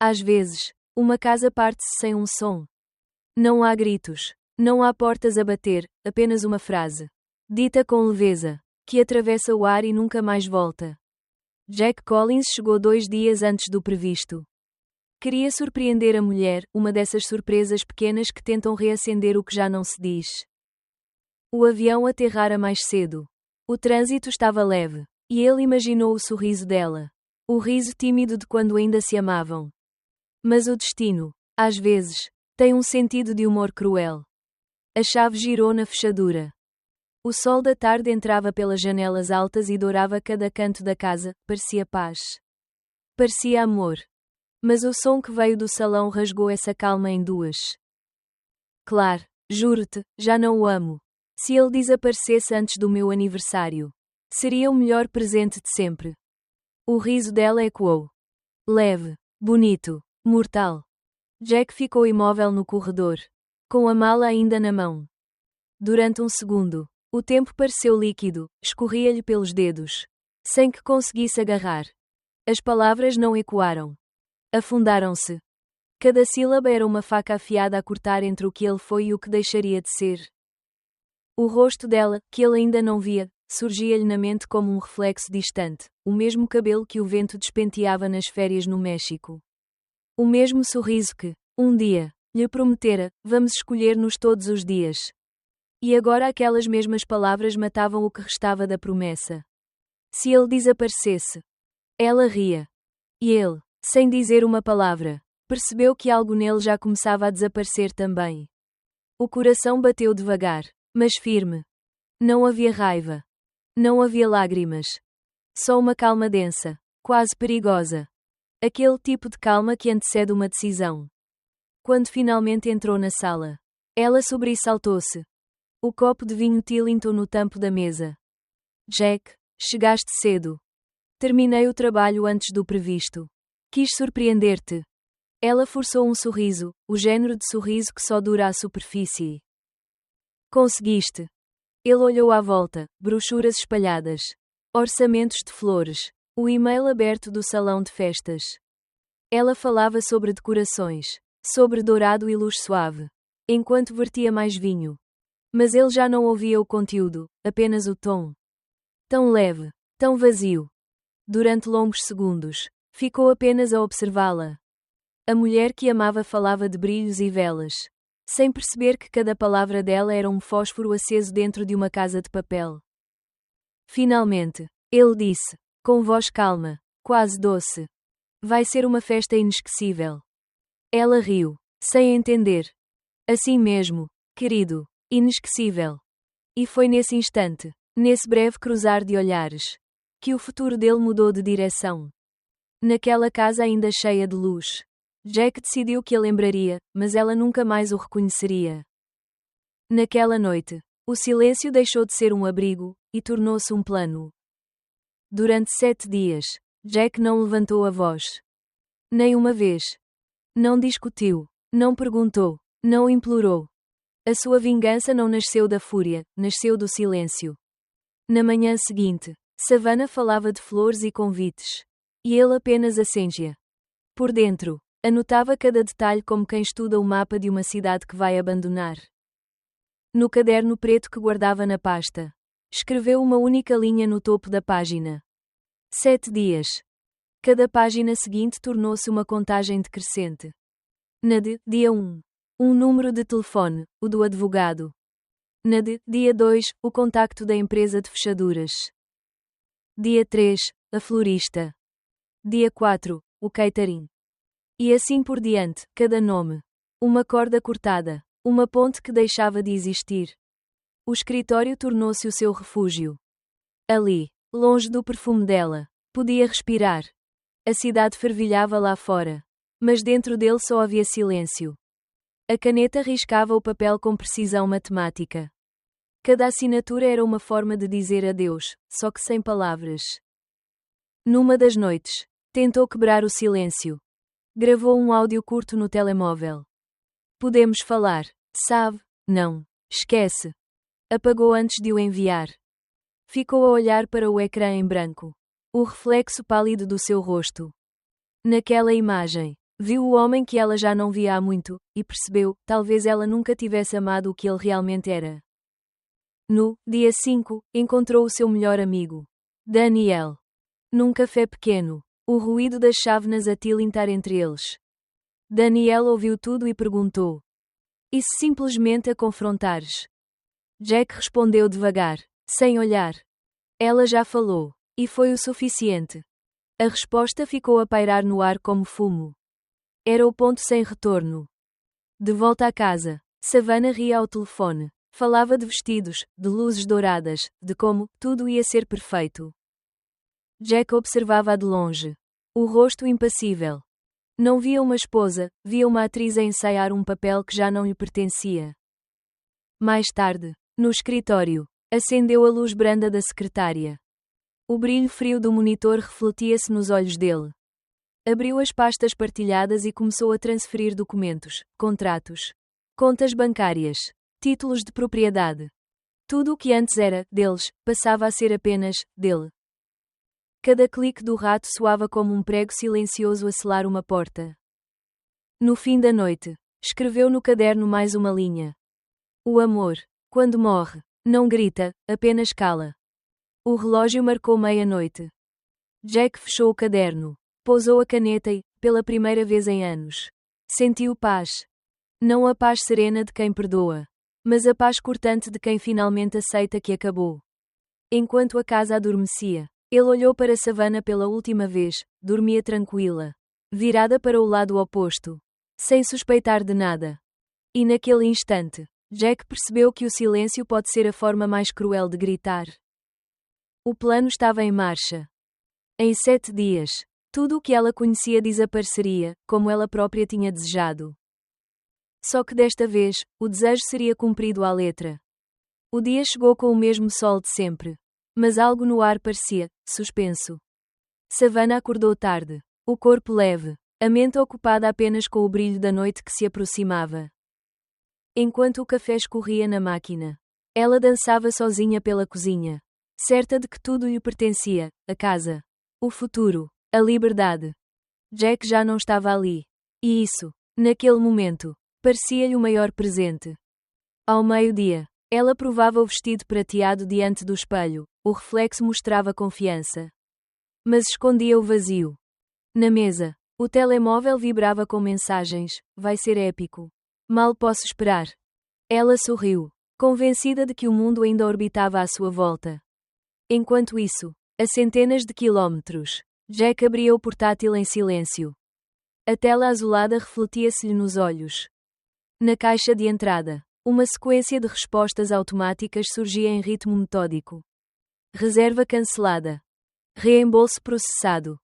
Às vezes, uma casa parte-se sem um som. Não há gritos. Não há portas a bater, apenas uma frase. Dita com leveza, que atravessa o ar e nunca mais volta. Jack Collins chegou 2 dias antes do previsto. Queria surpreender a mulher, uma dessas surpresas pequenas que tentam reacender o que já não se diz. O avião aterrara mais cedo. O trânsito estava leve, e ele imaginou o sorriso dela. O riso tímido de quando ainda se amavam. Mas o destino, às vezes, tem um sentido de humor cruel. A chave girou na fechadura. O sol da tarde entrava pelas janelas altas e dourava cada canto da casa, parecia paz. Parecia amor. Mas o som que veio do salão rasgou essa calma em duas. Claro, juro-te, já não o amo. Se ele desaparecesse antes do meu aniversário, seria o melhor presente de sempre. O riso dela ecoou. Leve, bonito, mortal. Jack ficou imóvel no corredor, com a mala ainda na mão. Durante um segundo, o tempo pareceu líquido, escorria-lhe pelos dedos, sem que conseguisse agarrar. As palavras não ecoaram. Afundaram-se. Cada sílaba era uma faca afiada a cortar entre o que ele foi e o que deixaria de ser. O rosto dela, que ele ainda não via, surgia-lhe na mente como um reflexo distante, o mesmo cabelo que o vento despenteava nas férias no México. O mesmo sorriso que, um dia, lhe prometera, vamos escolher-nos todos os dias. E agora aquelas mesmas palavras matavam o que restava da promessa. Se ele desaparecesse. Ela ria. E ele, sem dizer uma palavra, percebeu que algo nele já começava a desaparecer também. O coração bateu devagar, mas firme. Não havia raiva. Não havia lágrimas. Só uma calma densa, quase perigosa. Aquele tipo de calma que antecede uma decisão. Quando finalmente entrou na sala, ela sobressaltou-se. O copo de vinho tilintou no tampo da mesa. Jack, chegaste cedo. Terminei o trabalho antes do previsto. Quis surpreender-te. Ela forçou um sorriso, o género de sorriso que só dura à superfície. Conseguiste. Ele olhou à volta, brochuras espalhadas. Orçamentos de flores. O e-mail aberto do salão de festas. Ela falava sobre decorações, sobre dourado e luz suave, enquanto vertia mais vinho. Mas ele já não ouvia o conteúdo, apenas o tom. Tão leve, tão vazio. Durante longos segundos, ficou apenas a observá-la. A mulher que amava falava de brilhos e velas, sem perceber que cada palavra dela era um fósforo aceso dentro de uma casa de papel. Finalmente, ele disse, com voz calma, quase doce. Vai ser uma festa inesquecível. Ela riu, sem entender. Assim mesmo, querido, inesquecível. E foi nesse instante, nesse breve cruzar de olhares, que o futuro dele mudou de direção. Naquela casa ainda cheia de luz, Jack decidiu que a lembraria, mas ela nunca mais o reconheceria. Naquela noite, o silêncio deixou de ser um abrigo, e tornou-se um plano. Durante 7 dias, Jack não levantou a voz. Nem uma vez. Não discutiu, não perguntou, não implorou. A sua vingança não nasceu da fúria, nasceu do silêncio. Na manhã seguinte, Savannah falava de flores e convites. E ele apenas acendia. Por dentro, anotava cada detalhe como quem estuda o mapa de uma cidade que vai abandonar. No caderno preto que guardava na pasta, escreveu uma única linha no topo da página. 7 dias. Cada página seguinte tornou-se uma contagem decrescente. Na de dia 1, um número de telefone, o do advogado. Na de dia 2, o contacto da empresa de fechaduras. Dia 3, a florista. Dia 4, o catering. E assim por diante, cada nome. Uma corda cortada, uma ponte que deixava de existir. O escritório tornou-se o seu refúgio. Ali, longe do perfume dela, podia respirar. A cidade fervilhava lá fora. Mas dentro dele só havia silêncio. A caneta riscava o papel com precisão matemática. Cada assinatura era uma forma de dizer adeus, só que sem palavras. Numa das noites, tentou quebrar o silêncio. Gravou um áudio curto no telemóvel. Podemos falar, sabe? Não. Esquece. Apagou antes de o enviar. Ficou a olhar para o ecrã em branco. O reflexo pálido do seu rosto. Naquela imagem, Viu o homem que ela já não via há muito, e percebeu, talvez ela nunca tivesse amado o que ele realmente era. No dia 5, encontrou o seu melhor amigo, Daniel. Num café pequeno, o ruído das chávenas a tilintar entre eles. Daniel ouviu tudo e perguntou: "E se simplesmente a confrontares?" Jack respondeu devagar, sem olhar. Ela já falou, e foi o suficiente. A resposta ficou a pairar no ar como fumo. Era o ponto sem retorno. De volta à casa, Savannah ria ao telefone. Falava de vestidos, de luzes douradas, de como tudo ia ser perfeito. Jack observava-a de longe. O rosto impassível. Não via uma esposa, via uma atriz a ensaiar um papel que já não lhe pertencia. Mais tarde, no escritório, acendeu a luz branda da secretária. O brilho frio do monitor refletia-se nos olhos dele. Abriu as pastas partilhadas e começou a transferir documentos, contratos, contas bancárias, títulos de propriedade. Tudo o que antes era deles, passava a ser apenas dele. Cada clique do rato soava como um prego silencioso a selar uma porta. No fim da noite, escreveu no caderno mais uma linha. O amor, quando morre, não grita, apenas cala. O relógio marcou meia-noite. Jack fechou o caderno. Pousou a caneta e, pela primeira vez em anos, sentiu paz. Não a paz serena de quem perdoa, mas a paz cortante de quem finalmente aceita que acabou. Enquanto a casa adormecia, ele olhou para Savannah pela última vez, dormia tranquila, virada para o lado oposto, sem suspeitar de nada. E naquele instante, Jack percebeu que o silêncio pode ser a forma mais cruel de gritar. O plano estava em marcha. Em 7 dias, tudo o que ela conhecia desapareceria, como ela própria tinha desejado. Só que desta vez, o desejo seria cumprido à letra. O dia chegou com o mesmo sol de sempre. Mas algo no ar parecia suspenso. Savannah acordou tarde, o corpo leve, a mente ocupada apenas com o brilho da noite que se aproximava. Enquanto o café escorria na máquina, ela dançava sozinha pela cozinha, certa de que tudo lhe pertencia, a casa, o futuro, a liberdade. Jack já não estava ali. E isso, naquele momento, parecia-lhe o maior presente. Ao meio-dia, ela provava o vestido prateado diante do espelho, o reflexo mostrava confiança. Mas escondia o vazio. Na mesa, o telemóvel vibrava com mensagens: "Vai ser épico. Mal posso esperar." Ela sorriu, convencida de que o mundo ainda orbitava à sua volta. Enquanto isso, a centenas de quilómetros, Jack abria o portátil em silêncio. A tela azulada refletia-se-lhe nos olhos. Na caixa de entrada, uma sequência de respostas automáticas surgia em ritmo metódico. Reserva cancelada. Reembolso processado.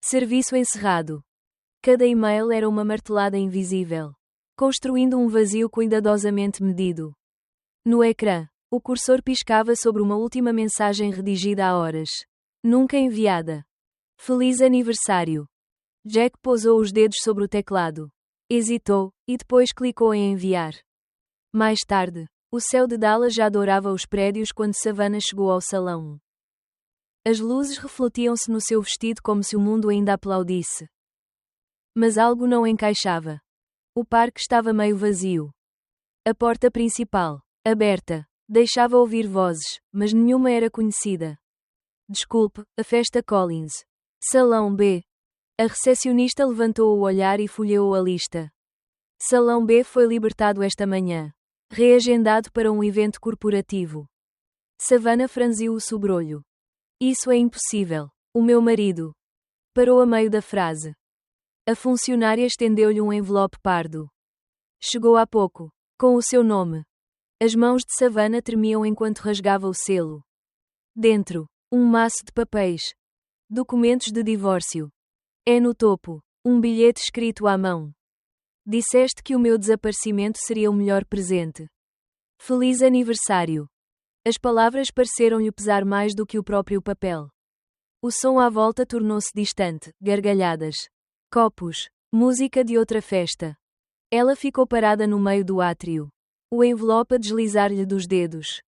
Serviço encerrado. Cada e-mail era uma martelada invisível, construindo um vazio cuidadosamente medido. No ecrã, o cursor piscava sobre uma última mensagem redigida há horas. Nunca enviada. Feliz aniversário. Jack pousou os dedos sobre o teclado. Hesitou, e depois clicou em enviar. Mais tarde, o céu de Dallas já dourava os prédios quando Savannah chegou ao salão. As luzes refletiam-se no seu vestido como se o mundo ainda aplaudisse. Mas algo não encaixava. O parque estava meio vazio. A porta principal, aberta, deixava ouvir vozes, mas nenhuma era conhecida. "Desculpe, a festa Collins. Salão B." A recepcionista levantou o olhar e folheou a lista. Salão B foi libertado esta manhã. Reagendado para um evento corporativo. Savannah franziu o sobrolho. "Isso é impossível. O meu marido." Parou a meio da frase. A funcionária estendeu-lhe um envelope pardo. "Chegou há pouco. Com o seu nome." As mãos de Savannah tremiam enquanto rasgava o selo. Dentro, um maço de papéis. Documentos de divórcio. É no topo, um bilhete escrito à mão. "Disseste que o meu desaparecimento seria o melhor presente. Feliz aniversário." As palavras pareceram-lhe pesar mais do que o próprio papel. O som à volta tornou-se distante, gargalhadas. Copos. Música de outra festa. Ela ficou parada no meio do átrio. O envelope a deslizar-lhe dos dedos.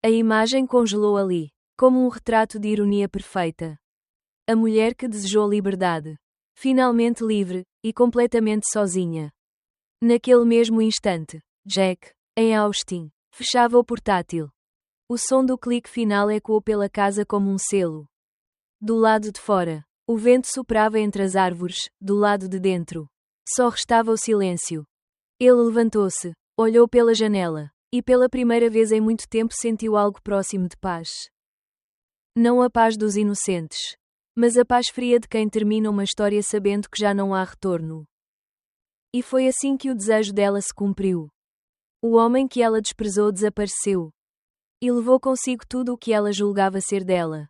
A imagem congelou ali, como um retrato de ironia perfeita. A mulher que desejou liberdade. Finalmente livre, e completamente sozinha. Naquele mesmo instante, Jack, em Austin, fechava o portátil. O som do clique final ecoou pela casa como um selo. Do lado de fora, o vento soprava entre as árvores, do lado de dentro. Só restava o silêncio. Ele levantou-se, olhou pela janela, e pela primeira vez em muito tempo sentiu algo próximo de paz. Não a paz dos inocentes, mas a paz fria de quem termina uma história sabendo que já não há retorno. E foi assim que o desejo dela se cumpriu. O homem que ela desprezou desapareceu. E levou consigo tudo o que ela julgava ser dela.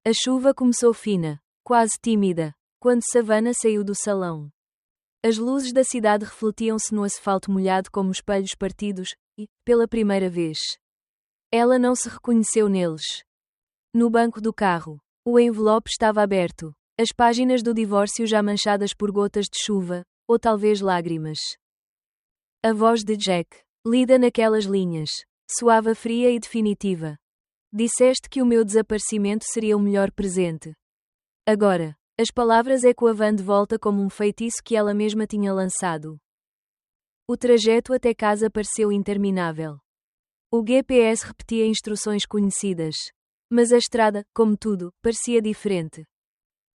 A chuva começou fina, quase tímida, quando Savannah saiu do salão. As luzes da cidade refletiam-se no asfalto molhado como espelhos partidos, e, pela primeira vez, ela não se reconheceu neles. No banco do carro, o envelope estava aberto, as páginas do divórcio já manchadas por gotas de chuva, ou talvez lágrimas. A voz de Jack, lida naquelas linhas, soava fria e definitiva. Disseste que o meu desaparecimento seria o melhor presente. Agora, as palavras ecoavam de volta como um feitiço que ela mesma tinha lançado. O trajeto até casa pareceu interminável. O GPS repetia instruções conhecidas. Mas a estrada, como tudo, parecia diferente.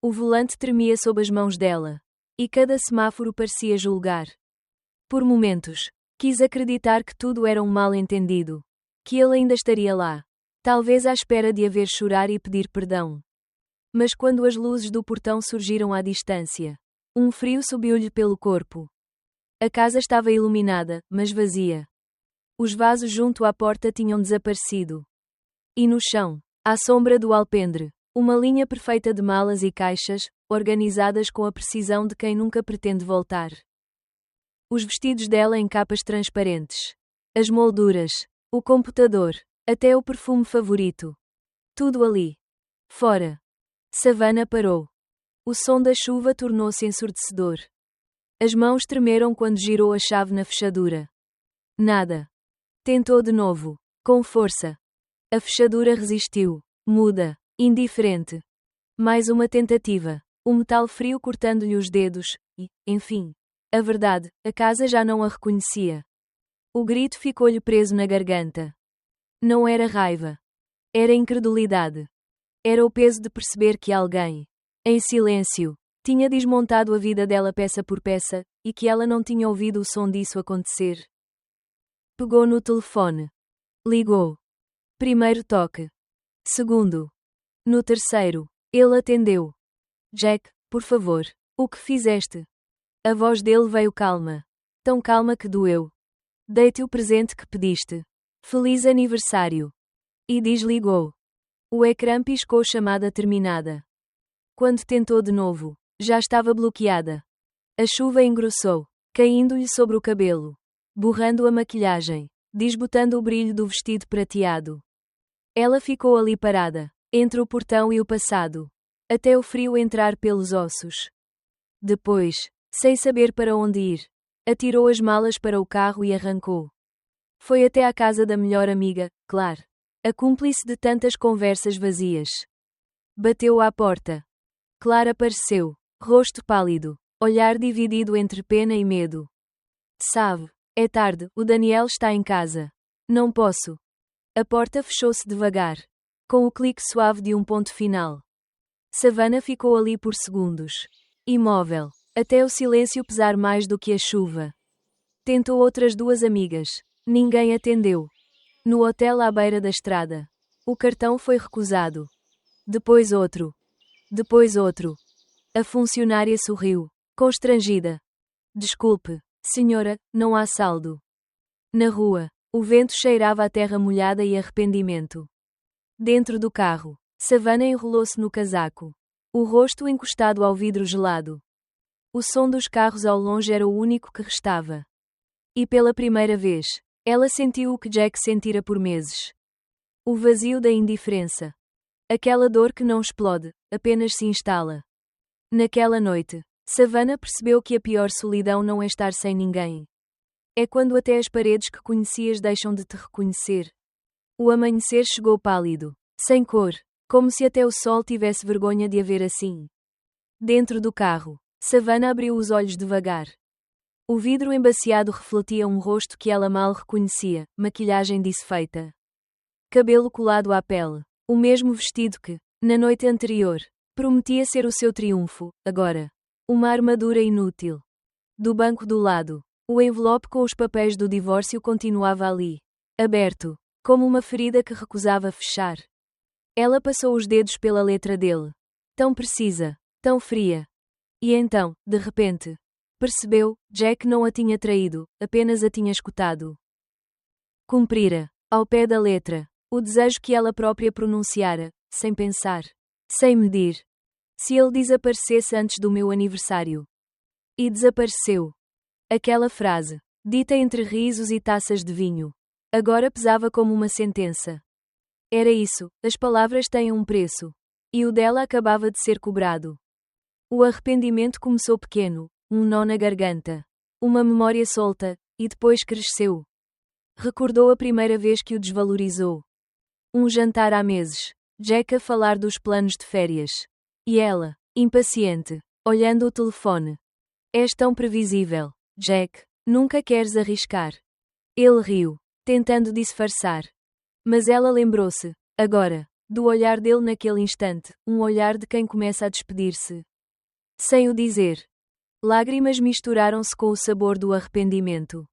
O volante tremia sob as mãos dela. E cada semáforo parecia julgar. Por momentos, quis acreditar que tudo era um mal-entendido. Que ele ainda estaria lá. Talvez à espera de a ver chorar e pedir perdão. Mas quando as luzes do portão surgiram à distância, um frio subiu-lhe pelo corpo. A casa estava iluminada, mas vazia. Os vasos junto à porta tinham desaparecido. E no chão, à sombra do alpendre, uma linha perfeita de malas e caixas, organizadas com a precisão de quem nunca pretende voltar. Os vestidos dela em capas transparentes. As molduras. O computador. Até o perfume favorito. Tudo ali. Fora. Savannah parou. O som da chuva tornou-se ensurdecedor. As mãos tremeram quando girou a chave na fechadura. Nada. Tentou de novo. Com força. A fechadura resistiu. Muda. Indiferente. Mais uma tentativa. O metal frio cortando-lhe os dedos, e, enfim. A verdade, a casa já não a reconhecia. O grito ficou-lhe preso na garganta. Não era raiva. Era incredulidade. Era o peso de perceber que alguém, em silêncio, tinha desmontado a vida dela peça por peça, e que ela não tinha ouvido o som disso acontecer. Pegou no telefone. Ligou. Primeiro toque. Segundo. No terceiro, ele atendeu. Jack, por favor, o que fizeste? A voz dele veio calma. Tão calma que doeu. Dei-te o presente que pediste. Feliz aniversário. E desligou. O ecrã piscou chamada terminada. Quando tentou de novo, já estava bloqueada. A chuva engrossou, caindo-lhe sobre o cabelo, borrando a maquilhagem, desbotando o brilho do vestido prateado. Ela ficou ali parada, entre o portão e o passado, até o frio entrar pelos ossos. Depois, sem saber para onde ir, atirou as malas para o carro e arrancou. Foi até à casa da melhor amiga, Claire, a cúmplice de tantas conversas vazias. Bateu à porta. Claire apareceu, rosto pálido, olhar dividido entre pena e medo. Sabe, é tarde, o Daniel está em casa. Não posso. A porta fechou-se devagar, com o clique suave de um ponto final. Savannah ficou ali por segundos, imóvel, até o silêncio pesar mais do que a chuva. Tentou outras duas amigas. Ninguém atendeu. No hotel à beira da estrada. O cartão foi recusado. Depois outro. Depois outro. A funcionária sorriu, constrangida. Desculpe, senhora, não há saldo. Na rua, o vento cheirava a terra molhada e arrependimento. Dentro do carro, Savannah enrolou-se no casaco, o rosto encostado ao vidro gelado. O som dos carros ao longe era o único que restava. E pela primeira vez, ela sentiu o que Jack sentira por meses. O vazio da indiferença. Aquela dor que não explode, apenas se instala. Naquela noite, Savannah percebeu que a pior solidão não é estar sem ninguém. É quando até as paredes que conhecias deixam de te reconhecer. O amanhecer chegou pálido, sem cor, como se até o sol tivesse vergonha de a ver assim. Dentro do carro, Savannah abriu os olhos devagar. O vidro embaciado refletia um rosto que ela mal reconhecia, maquilhagem desfeita. Cabelo colado à pele. O mesmo vestido que, na noite anterior, prometia ser o seu triunfo, agora. Uma armadura inútil. Do banco do lado, o envelope com os papéis do divórcio continuava ali. Aberto, como uma ferida que recusava fechar. Ela passou os dedos pela letra dele. Tão precisa, tão fria. E então, de repente, percebeu, Jack não a tinha traído, apenas a tinha escutado. Cumprira, ao pé da letra, o desejo que ela própria pronunciara, sem pensar, sem medir. Se ele desaparecesse antes do meu aniversário. E desapareceu. Aquela frase, dita entre risos e taças de vinho, agora pesava como uma sentença. Era isso, as palavras têm um preço. E o dela acabava de ser cobrado. O arrependimento começou pequeno, um nó na garganta. Uma memória solta, e depois cresceu. Recordou a primeira vez que o desvalorizou. Um jantar há meses. Jack a falar dos planos de férias. E ela, impaciente, olhando o telefone. És tão previsível, Jack. Nunca queres arriscar. Ele riu, tentando disfarçar. Mas ela lembrou-se, agora, do olhar dele naquele instante, um olhar de quem começa a despedir-se. Sem o dizer. Lágrimas misturaram-se com o sabor do arrependimento.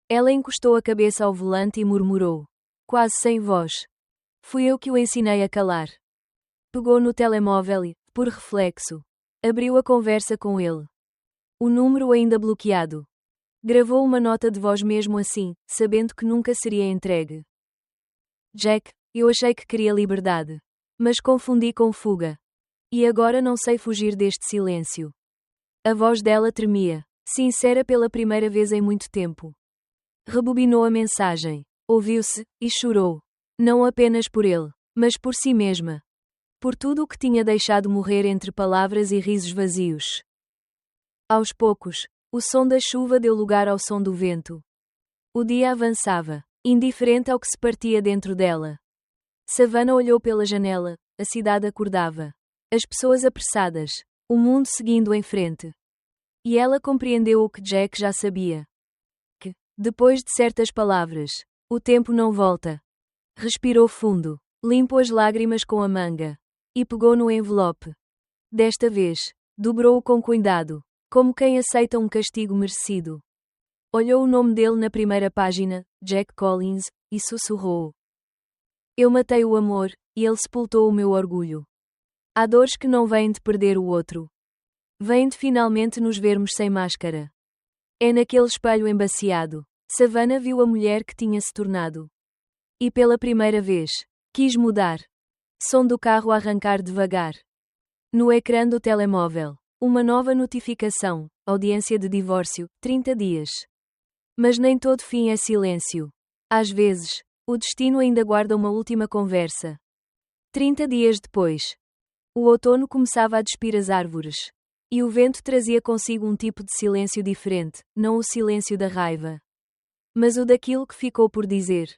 Ela encostou a cabeça ao volante e murmurou, quase sem voz. Fui eu que o ensinei a calar. Pegou no telemóvel e, por reflexo, abriu a conversa com ele. O número ainda bloqueado. Gravou uma nota de voz mesmo assim, sabendo que nunca seria entregue. Jack, eu achei que queria liberdade. Mas confundi com fuga. E agora não sei fugir deste silêncio. A voz dela tremia, sincera pela primeira vez em muito tempo. Rebobinou a mensagem. Ouviu-se, e chorou. Não apenas por ele, mas por si mesma. Por tudo o que tinha deixado morrer entre palavras e risos vazios. Aos poucos, o som da chuva deu lugar ao som do vento. O dia avançava, indiferente ao que se partia dentro dela. Savannah olhou pela janela, a cidade acordava. As pessoas apressadas, o mundo seguindo em frente. E ela compreendeu o que Jack já sabia. Que, depois de certas palavras, o tempo não volta. Respirou fundo, limpou as lágrimas com a manga. E pegou no envelope. Desta vez, dobrou-o com cuidado, como quem aceita um castigo merecido. Olhou o nome dele na primeira página, Jack Collins, e sussurrou. Eu matei o amor, e ele sepultou o meu orgulho. Há dores que não vêm de perder o outro. Vêm de finalmente nos vermos sem máscara. É naquele espelho embaciado. Savannah viu a mulher que tinha se tornado. E pela primeira vez, quis mudar. Som do carro a arrancar devagar. No ecrã do telemóvel, uma nova notificação, audiência de divórcio, 30 dias. Mas nem todo fim é silêncio. Às vezes, o destino ainda guarda uma última conversa. 30 dias depois. O outono começava a despir as árvores. E o vento trazia consigo um tipo de silêncio diferente, não o silêncio da raiva. Mas o daquilo que ficou por dizer.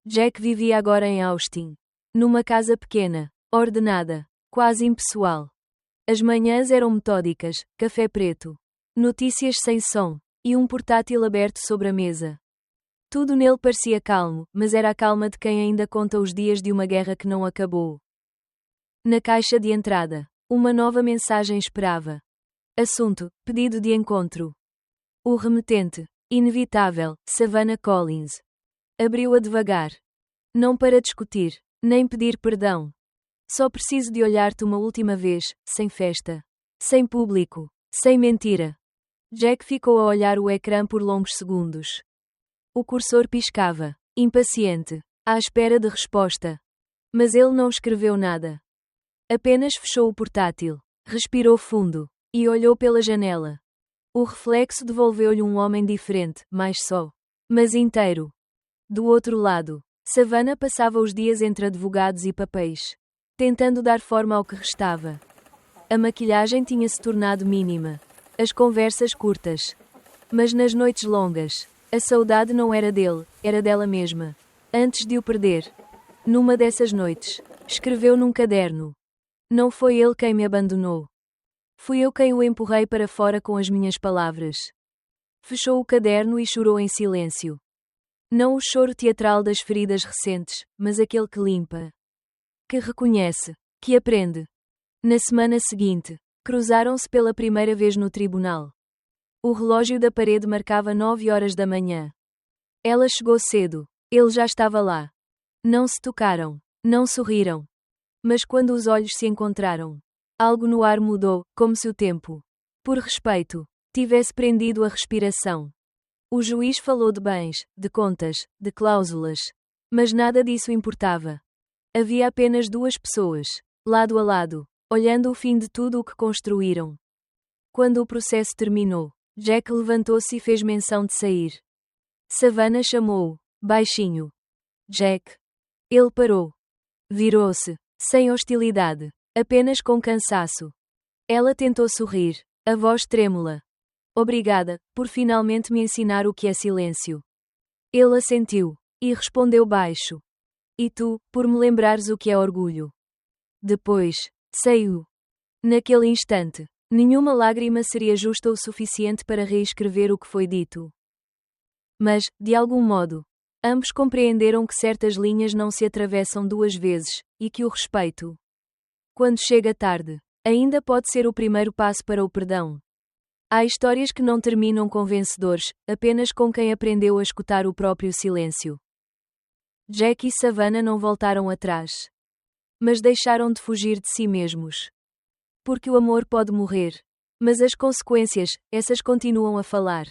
Jack vivia agora em Austin. Numa casa pequena, ordenada, quase impessoal. As manhãs eram metódicas, café preto, notícias sem som, e um portátil aberto sobre a mesa. Tudo nele parecia calmo, mas era a calma de quem ainda conta os dias de uma guerra que não acabou. Na caixa de entrada, uma nova mensagem esperava. Assunto, pedido de encontro. O remetente, inevitável, Savannah Collins. Abriu-a devagar. Não para discutir, nem pedir perdão. Só preciso de olhar-te uma última vez, sem festa. Sem público. Sem mentira. Jack ficou a olhar o ecrã por longos segundos. O cursor piscava, impaciente, à espera de resposta. Mas ele não escreveu nada. Apenas fechou o portátil, respirou fundo, e olhou pela janela. O reflexo devolveu-lhe um homem diferente, mais só, mas inteiro. Do outro lado, Savannah passava os dias entre advogados e papéis, tentando dar forma ao que restava. A maquilhagem tinha se tornado mínima, as conversas curtas. Mas nas noites longas, a saudade não era dele, era dela mesma. Antes de o perder. Numa dessas noites, escreveu num caderno. Não foi ele quem me abandonou. Fui eu quem o empurrei para fora com as minhas palavras. Fechou o caderno e chorou em silêncio. Não o choro teatral das feridas recentes, mas aquele que limpa. Que reconhece. Que aprende. Na semana seguinte, cruzaram-se pela primeira vez no tribunal. O relógio da parede marcava 9 horas da manhã. Ela chegou cedo. Ele já estava lá. Não se tocaram. Não sorriram. Mas quando os olhos se encontraram, algo no ar mudou, como se o tempo, por respeito, tivesse prendido a respiração. O juiz falou de bens, de contas, de cláusulas. Mas nada disso importava. Havia apenas duas pessoas, lado a lado, olhando o fim de tudo o que construíram. Quando o processo terminou, Jack levantou-se e fez menção de sair. Savannah chamou-o, baixinho. Jack. Ele parou. Virou-se, sem hostilidade, apenas com cansaço. Ela tentou sorrir, a voz trêmula. Obrigada, por finalmente me ensinar o que é silêncio. Ele assentiu, e respondeu baixo. E tu, por me lembrares o que é orgulho. Depois, saiu. Naquele instante, nenhuma lágrima seria justa o suficiente para reescrever o que foi dito. Mas, de algum modo, ambos compreenderam que certas linhas não se atravessam duas vezes, e que o respeito, quando chega tarde, ainda pode ser o primeiro passo para o perdão. Há histórias que não terminam com vencedores, apenas com quem aprendeu a escutar o próprio silêncio. Jack e Savannah não voltaram atrás. Mas deixaram de fugir de si mesmos. Porque o amor pode morrer. Mas as consequências, essas continuam a falar.